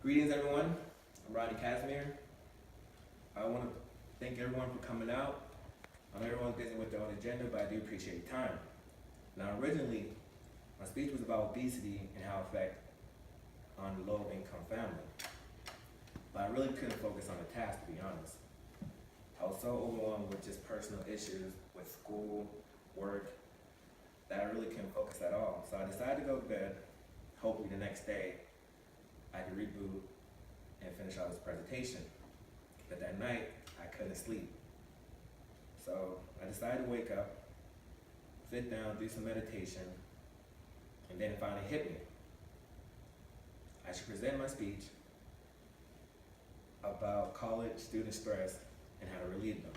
Greetings, everyone. I'm Rodney Casimir. I want to thank everyone for coming out. I know everyone's busy with their own agenda, but I do appreciate your time. Now, originally, my speech was about obesity and how it affects on low-income family. But I really couldn't focus on the task, to be honest. I was so overwhelmed with just personal issues with school, work, that I really couldn't focus at all. So I decided to go to bed. Hopefully the next day, I could reboot and finish out this presentation. But that night, I couldn't sleep. So I decided to wake up, sit down, do some meditation, and then it finally hit me. I should present my speech about college student stress and how to relieve them.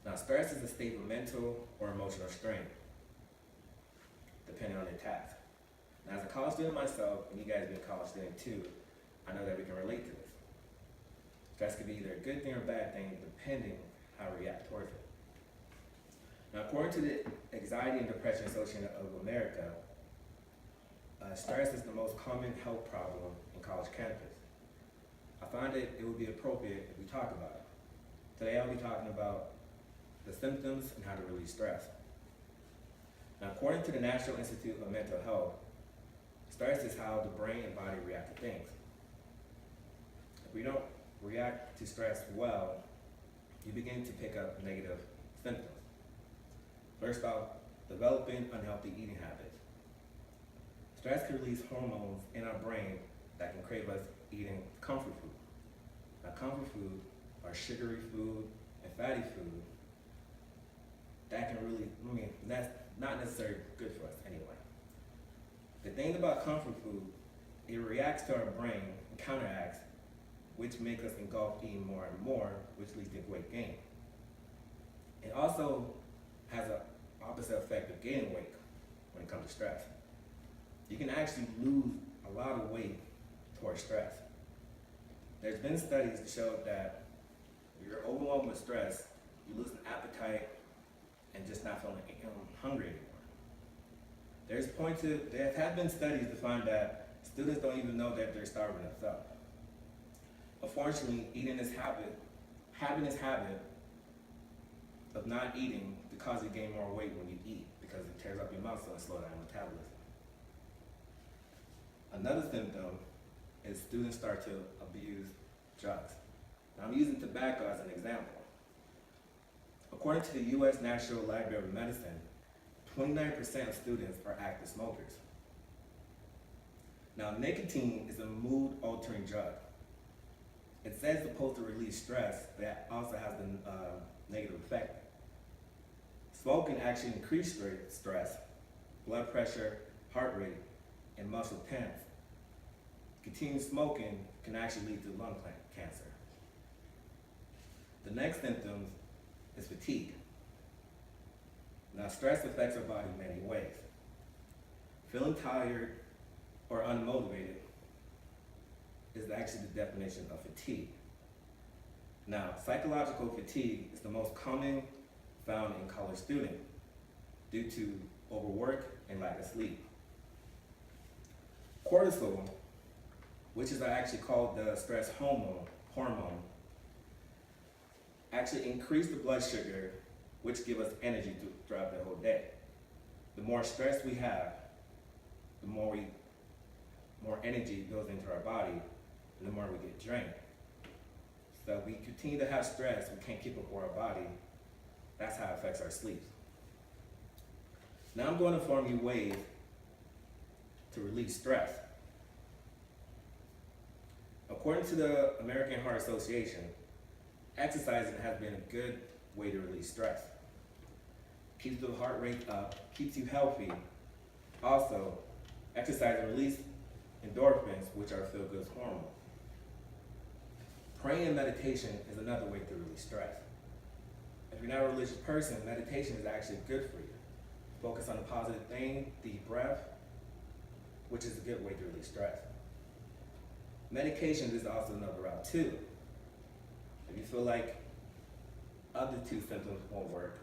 Now, stress is a state of mental or emotional strain, depending on the task. Now, as a college student myself, and you guys being a college student too, I know that we can relate to this. Stress can be either a good thing or a bad thing, depending how we react towards it. Now, according to the Anxiety and Depression Association of America, stress is the most common health problem in college campus. I find it would be appropriate if we talk about it. Today, I'll be talking about the symptoms and how to relieve stress. Now, according to the National Institute of Mental Health, stress is how the brain and body react to things. If we don't react to stress well, you begin to pick up negative symptoms. First off, developing unhealthy eating habits. Stress can release hormones in our brain that can crave us eating comfort food. Now, comfort food are sugary food and fatty food that can really, that's not necessarily good for us anyway. The thing about comfort food, it reacts to our brain and counteracts, which makes us engulf eating more and more, which leads to weight gain. It also has an opposite effect of gaining weight when it comes to stress. You can actually lose a lot of weight towards stress. There's been studies to show that if you're overwhelmed with stress, you lose an appetite and just not feeling hungry anymore. There have been studies to find that students don't even know that they're starving themselves. Unfortunately, having this habit of not eating to cause you to gain more weight when you eat because it tears up your muscle and slows down metabolism. Another symptom is students start to abuse drugs. Now, I'm using tobacco as an example. According to the U.S. National Library of Medicine, 29% of students are active smokers. Now, nicotine is a mood-altering drug. It says it's supposed to release stress, but it also has a negative effect. Smoking actually increases stress, blood pressure, heart rate, and muscle tense. Continued smoking can actually lead to lung cancer. The next symptom is fatigue. Now, stress affects our body in many ways. Feeling tired or unmotivated is actually the definition of fatigue. Now, psychological fatigue is the most common found in college students due to overwork and lack of sleep. Cortisol, which is actually called the stress hormone, actually increase the blood sugar, which give us energy throughout the whole day. The more stress we have, the more energy goes into our body, and the more we get drained. So if we continue to have stress, we can't keep up with our body. That's how it affects our sleep. Now I'm going to inform you ways to release stress. According to the American Heart Association, exercising has been a good way to release stress. Keeps the heart rate up, keeps you healthy. Also, exercise release endorphins, which are feel-good hormones. Praying and meditation is another way to release stress. If you're not a religious person, meditation is actually good for you. Focus on a positive thing, deep breath, which is a good way to release stress. Medication is also another route too. If you feel like other two symptoms won't work,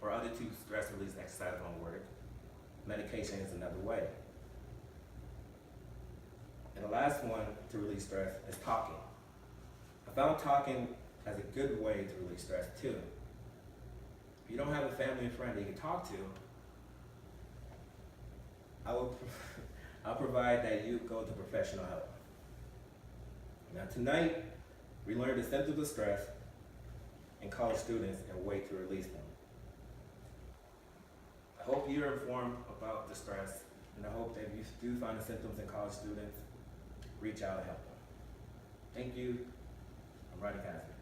or other two stress release exercises won't work, medication is another way. And a last one to release stress is talking. I found talking as a good way to release stress too. If you don't have a family and friend that you can talk to, I'll provide that you go to professional help. Now tonight, we learned the symptoms of stress in college students and way to release them. I hope you're informed about the stress, and I hope that if you do find the symptoms in college students, reach out and help them. Thank you. I'm Rodney Cassidy.